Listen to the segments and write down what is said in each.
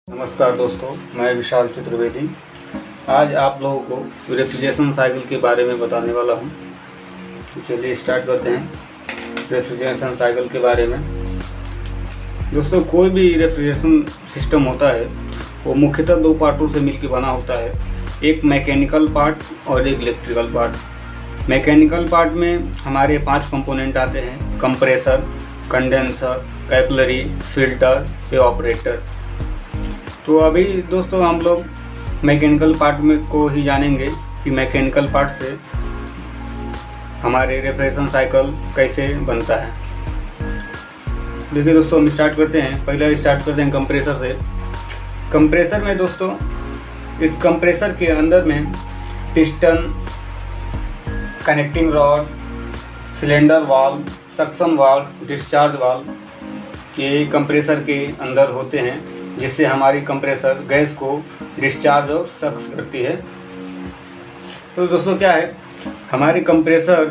नमस्कार दोस्तों, मैं विशाल चतुर्वेदी आज आप लोगों को रेफ्रिजरेशन साइकिल के बारे में बताने वाला हूं। तो चलिए स्टार्ट करते हैं रेफ्रिजरेशन साइकिल के बारे में। दोस्तों, कोई भी रेफ्रिजरेशन सिस्टम होता है वो मुख्यतः दो पार्टों से मिलकर बना होता है, एक मैकेनिकल पार्ट और एक इलेक्ट्रिकल पार्ट। मैकेनिकल पार्ट में हमारे 5 कंपोनेंट आते हैं: compressor, condenser, capillary, filter, evaporator. तो अभी दोस्तों हम लोग मैकेनिकल पार्ट में को ही जानेंगे कि मैकेनिकल पार्ट से हमारे रेफ्रिजरेशन साइकिल कैसे बनता है। देखिए दोस्तों, हम स्टार्ट करते हैं। पहले स्टार्ट करते हैं कंप्रेसर से। कंप्रेसर में दोस्तों, इस कंप्रेसर के अंदर में piston, connecting rod, cylinder valve, suction valve, discharge valve ये कंप्रेसर के अंदर होते हैं, जिससे हमारी कंप्रेसर गैस को डिस्चार्ज और सक्स करती है। तो दोस्तों क्या है, हमारे कंप्रेसर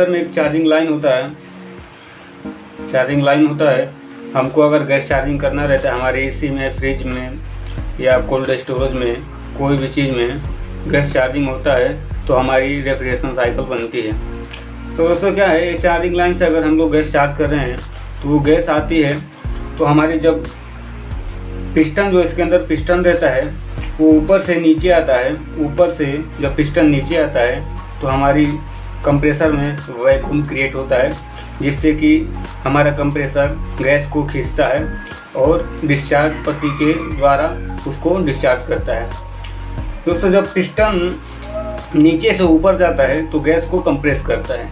में एक चार्जिंग लाइन होता है। हमको अगर गैस चार्जिंग करना रहता है हमारे एसी में, फ्रिज में या कोल्ड स्टोरेज में, कोई भी चीज़ में गैस चार्जिंग होता है तो हमारी रेफ्रिजरेशन साइकिल बनती है। तो दोस्तों क्या है, ये चार्जिंग लाइन से अगर हम लोग गैस चार्ज कर रहे हैं तो वो गैस आती है, तो हमारी जब पिस्टन जो इसके अंदर पिस्टन रहता है वो ऊपर से नीचे आता है। ऊपर से जब पिस्टन नीचे आता है तो हमारी कंप्रेसर में वैक्यूम क्रिएट होता है, जिससे कि हमारा कंप्रेसर गैस को खींचता है और डिस्चार्ज पट्टी के द्वारा उसको डिस्चार्ज करता है। दोस्तों, जब पिस्टन नीचे से ऊपर जाता है तो गैस को कंप्रेस करता है।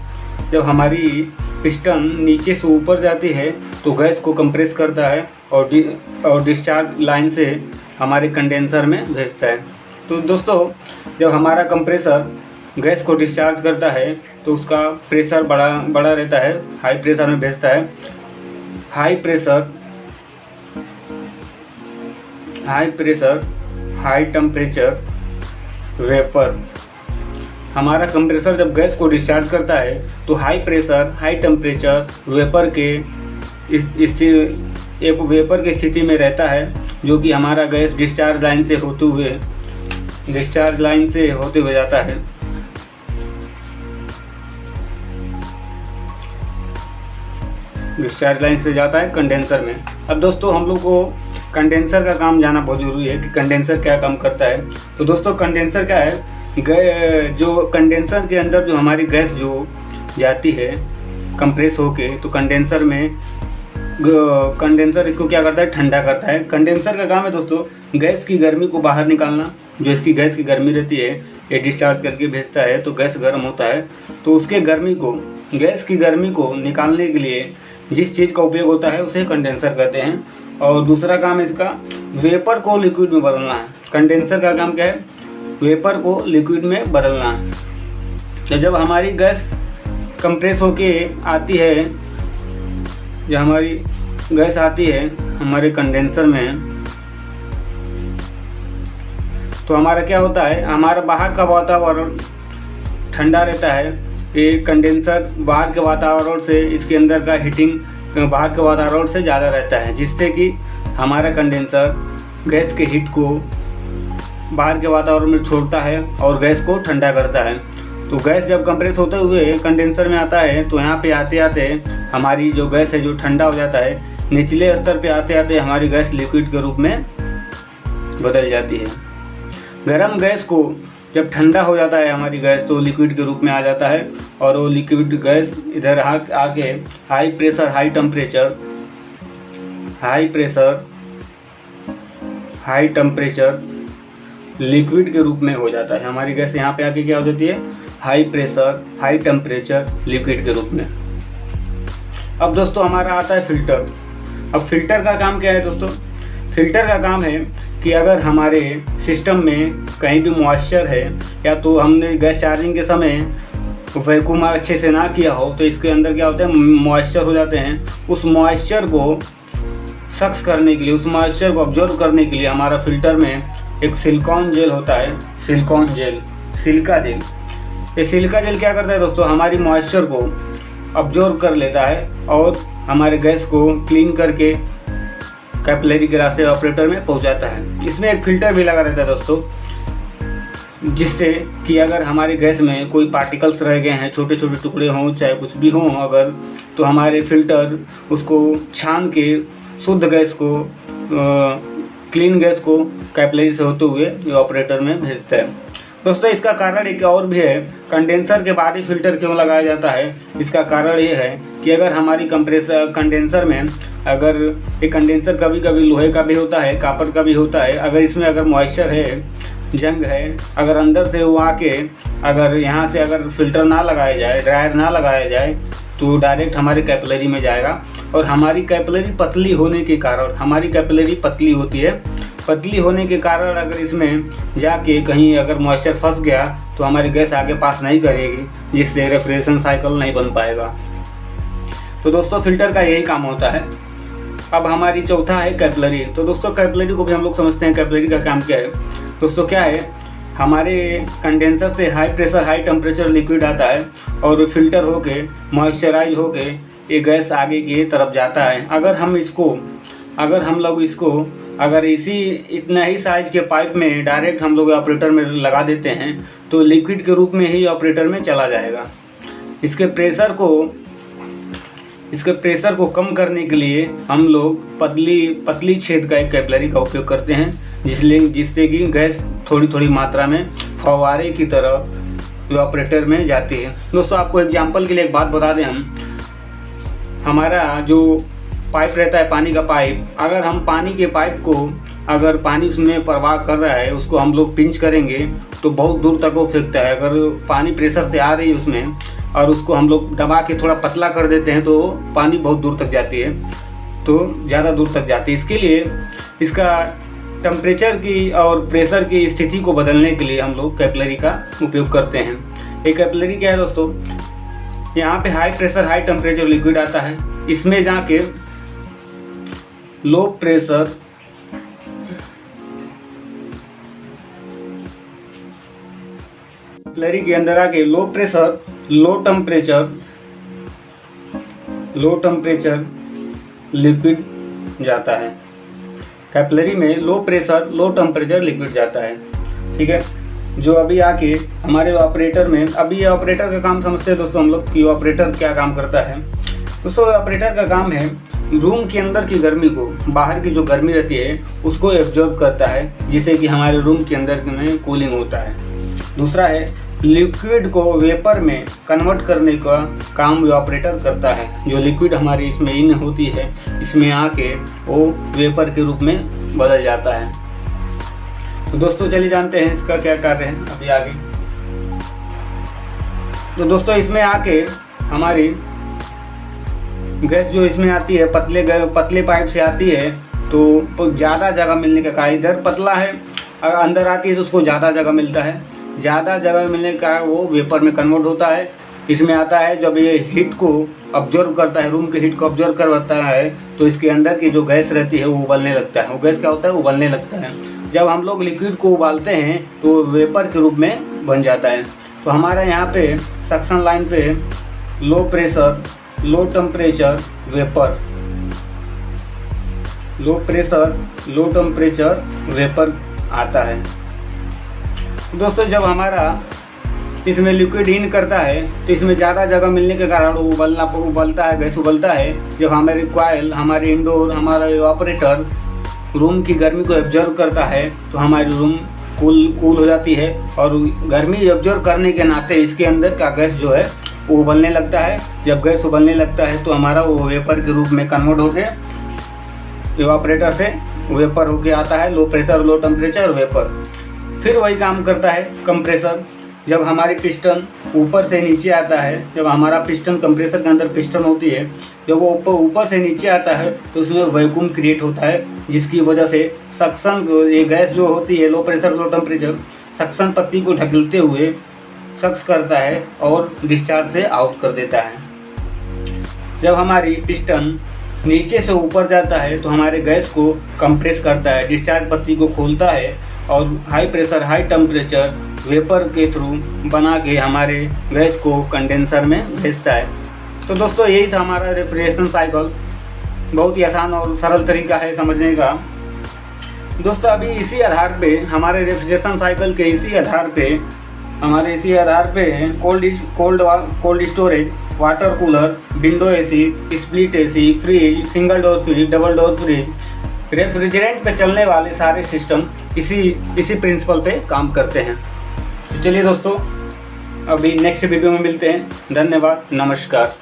जब हमारी पिस्टन नीचे से ऊपर जाती है तो गैस को कंप्रेस करता है और डिस्चार्ज लाइन से हमारे कंडेंसर में भेजता है। तो दोस्तों, जब हमारा कंप्रेसर गैस को डिस्चार्ज करता है तो उसका प्रेशर बड़ा रहता है, हाई प्रेशर में भेजता है। High pressure, high temperature, vapour. हमारा कंप्रेसर जब गैस को डिस्चार्ज करता है तो high pressure, high temperature, vapour के एक वेपर की स्थिति में रहता है, जो कि हमारा गैस डिस्चार्ज लाइन से होते हुए जाता है। डिस्चार्ज लाइन से जाता है कंडेंसर में। अब दोस्तों, हम लोग को कंडेंसर का काम जानना बहुत ज़रूरी है कि कंडेंसर क्या काम करता है। तो दोस्तों, कंडेंसर क्या है, जो कंडेंसर के अंदर जो हमारी गैस जो जाती है कंप्रेस होके, तो कंडेंसर इसको क्या करता है, ठंडा करता है। कंडेंसर का काम है दोस्तों गैस की गर्मी को बाहर निकालना। जो इसकी गैस की गर्मी रहती है ये डिस्चार्ज करके भेजता है, तो गैस गर्म होता है, तो उसके गैस की गर्मी को निकालने के लिए जिस चीज़ का उपयोग होता है उसे कंडेंसर कहते हैं। और दूसरा काम इसका वेपर को लिक्विड में बदलना है। कंडेंसर का काम क्या है, वेपर को लिक्विड में बदलना है। तो जब हमारी गैस कंप्रेस होके आती है, जब हमारी गैस आती है हमारे कंडेंसर में, तो हमारा क्या होता है, हमारा बाहर का वातावरण ठंडा रहता है। ये कंडेंसर बाहर के वातावरण से, इसके अंदर का हीटिंग बाहर के वातावरण से ज़्यादा रहता है, जिससे कि हमारा कंडेंसर गैस के हीट को बाहर के वातावरण में छोड़ता है और गैस को ठंडा करता है। तो गैस जब कंप्रेस होते हुए कंडेंसर में आता है तो यहाँ पे आते आते हमारी जो गैस है जो ठंडा हो जाता है, निचले स्तर पे आते आते हमारी गैस लिक्विड के रूप में बदल जाती है। गर्म गैस को जब ठंडा हो जाता है हमारी गैस, तो लिक्विड के रूप में आ जाता है, और वो लिक्विड गैस इधर आके high pressure, high temperature liquid के रूप में हो जाता है। हमारी गैस यहाँ पे आके क्या हो जाती है, high pressure, high temperature liquid के रूप में। अब दोस्तों हमारा आता है फिल्टर। अब फिल्टर का काम क्या है दोस्तों, फिल्टर का काम है कि अगर हमारे सिस्टम में कहीं भी मॉइस्चर है, या तो हमने गैस चार्जिंग के समय वैक्यूम अच्छे से ना किया हो, तो इसके अंदर क्या होता है, मॉइस्चर हो जाते हैं। उस मॉइस्चर को सक्स करने के लिए, उस मॉइस्चर को ऑब्जर्व करने के लिए हमारा फिल्टर में एक सिलिकॉन जेल होता है, सिलिका जेल। ये सिलिका जेल क्या करता है दोस्तों, हमारी मॉइस्चर को ऑब्जर्व कर लेता है और हमारे गैस को क्लीन करके कैपिलरी के रास्ते ऑपरेटर में पहुंचाता है। इसमें एक फिल्टर भी लगा रहता है दोस्तों, जिससे कि अगर हमारे गैस में कोई पार्टिकल्स रह गए हैं, छोटे छोटे टुकड़े हों चाहे कुछ भी हों अगर, तो हमारे फिल्टर उसको छान के शुद्ध गैस को, क्लीन गैस को कैपिलरी से होते हुए ये ऑपरेटर में भेजता है। दोस्तों इसका कारण एक और भी है, कंडेंसर के बाद ही फिल्टर क्यों लगाया जाता है। इसका कारण ये है कि अगर हमारी कंडेंसर में, अगर ये कंडेंसर कभी कभी लोहे का भी होता है, कापर का भी होता है, अगर इसमें अगर मॉइस्चर है, जंग है, अगर अंदर से वो आके अगर यहाँ से अगर फिल्टर ना लगाया जाए, ड्रायर ना लगाया जाए, तो डायरेक्ट हमारे कैपिलरी में जाएगा। और हमारी कैपिलरी पतली होने के कारण, हमारी कैपिलरी पतली होती है, पतली होने के कारण अगर इसमें जाके कहीं अगर मॉइस्चर फंस गया तो हमारी गैस आगे पास नहीं करेगी, जिससे रेफ्रिजरेशन साइकिल नहीं बन पाएगा। तो दोस्तों फिल्टर का यही काम होता है। अब हमारी चौथा है कैपिलरी। तो दोस्तों कैपिलरी को भी हम लोग समझते हैं, कैपिलरी का काम क्या है। दोस्तों क्या है, हमारे कंडेंसर से high pressure high temperature liquid आता है और फिल्टर होके मॉइस्चराइज होके ये गैस आगे की तरफ जाता है। अगर हम लोग इसको अगर इतना ही साइज के पाइप में डायरेक्ट हम लोग ऑपरेटर में लगा देते हैं तो लिक्विड के रूप में ही ऑपरेटर में चला जाएगा। इसके प्रेशर को कम करने के लिए हम लोग पतली छेद का एक कैपिलरी का उपयोग करते हैं, जिससे कि गैस थोड़ी थोड़ी मात्रा में फव्वारे की तरह ऑपरेटर में जाती है। दोस्तों आपको एग्जांपल के लिए एक बात बता दें, हमारा जो पाइप रहता है पानी का पाइप, अगर हम पानी के पाइप को अगर पानी उसमें प्रवाह कर रहा है उसको हम लोग पिंच करेंगे तो बहुत दूर तक वो फेंकता है। अगर पानी प्रेशर से आ रही है उसमें और उसको हम लोग दबा के थोड़ा पतला कर देते हैं तो पानी बहुत दूर तक जाती है, तो ज़्यादा दूर तक जाती है। इसके लिए इसका टेम्परेचर की और प्रेशर की स्थिति को बदलने के लिए हम लोग कैपिलरी का उपयोग करते हैं। एक कैपिलरी क्या है दोस्तों, यहाँ पे high pressure high temperature liquid आता है, इसमें जाके लो प्रेशर कैपिलरी के अंदर आके low pressure low temperature liquid जाता है। कैपिलरी में low pressure low temperature liquid जाता है, ठीक है। जो अभी आके हमारे ऑपरेटर में, अभी ये ऑपरेटर का काम समझते हैं दोस्तों हम लोग कि ऑपरेटर क्या काम करता है। दोस्तों ऑपरेटर का काम है रूम के अंदर की गर्मी को, बाहर की जो गर्मी रहती है उसको एब्जॉर्ब करता है, जिससे कि हमारे रूम के अंदर में कूलिंग होता है। दूसरा है लिक्विड को वेपर में कन्वर्ट करने का काम ये ऑपरेटर करता है। जो लिक्विड हमारी इसमें इन होती है, इसमें आके वो वेपर के रूप में बदल जाता है। तो दोस्तों चलिए जानते हैं इसका क्या कार्य है अभी आगे। तो दोस्तों इसमें आके हमारी गैस जो इसमें आती है पतले पाइप से आती है, तो ज़्यादा जगह मिलने का कारण, इधर पतला है अगर अंदर आती है तो उसको ज़्यादा जगह मिलता है, ज़्यादा जगह मिलने का कारण वो वेपर में कन्वर्ट होता है। इसमें आता है जब ये हीट को ऑब्जर्व करता है, रूम के हीट को ऑब्जर्व करवाता है, तो इसके अंदर की जो गैस रहती है वो उबलने लगता है। वो गैस क्या होता है, उबलने लगता है। जब हम लोग लिक्विड को उबालते हैं तो वेपर के रूप में बन जाता है। तो हमारा यहाँ पे सक्शन लाइन पे low pressure low temperature vapour, low pressure low temperature vapour आता है। दोस्तों जब हमारा इसमें लिक्विड इन करता है तो इसमें ज़्यादा जगह मिलने के कारण उबलता है, गैस उबलता है। जब हमारी कॉइल, हमारे इंडोर, हमारा ऑपरेटर रूम की गर्मी को एब्जॉर्व करता है तो हमारी रूम कूल हो जाती है, और गर्मी एब्जॉर्व करने के नाते इसके अंदर का गैस जो है वो उबलने लगता है। जब गैस उबलने लगता है तो हमारा वो वेपर के रूप में कन्वर्ट होकर ऑपरेटर से वेपर होके आता है, low pressure low temperature vapour. फिर वही काम करता है कंप्रेसर। जब हमारी पिस्टन ऊपर से नीचे आता है, जब हमारा पिस्टन कंप्रेसर के अंदर पिस्टन होती है, जब वो ऊपर से नीचे आता है तो उसमें वैक्यूम क्रिएट होता है, जिसकी वजह से सक्शन, ये गैस जो होती है low pressure low temperature, suction पत्ती को ढकेलते हुए सक्स करता है और डिस्चार्ज से आउट कर देता है। जब हमारी पिस्टन नीचे से ऊपर जाता है तो हमारे गैस को कंप्रेस करता है, डिस्चार्ज पत्ती को खोलता है और high pressure high temperature vapour के थ्रू बना के हमारे गैस को कंडेंसर में भेजता है। तो दोस्तों यही था हमारा रेफ्रिजरेशन साइकिल। बहुत ही आसान और सरल तरीका है समझने का। दोस्तों अभी इसी आधार पे हमारे रेफ्रिजरेशन साइकिल के इसी आधार पे cold storage, water cooler, window AC, split AC, fridge, single door fridge, double door fridge, refrigerant पे चलने वाले सारे सिस्टम इसी प्रिंसिपल पे काम करते हैं। तो चलिए दोस्तों, अभी नेक्स्ट वीडियो में मिलते हैं। धन्यवाद, नमस्कार।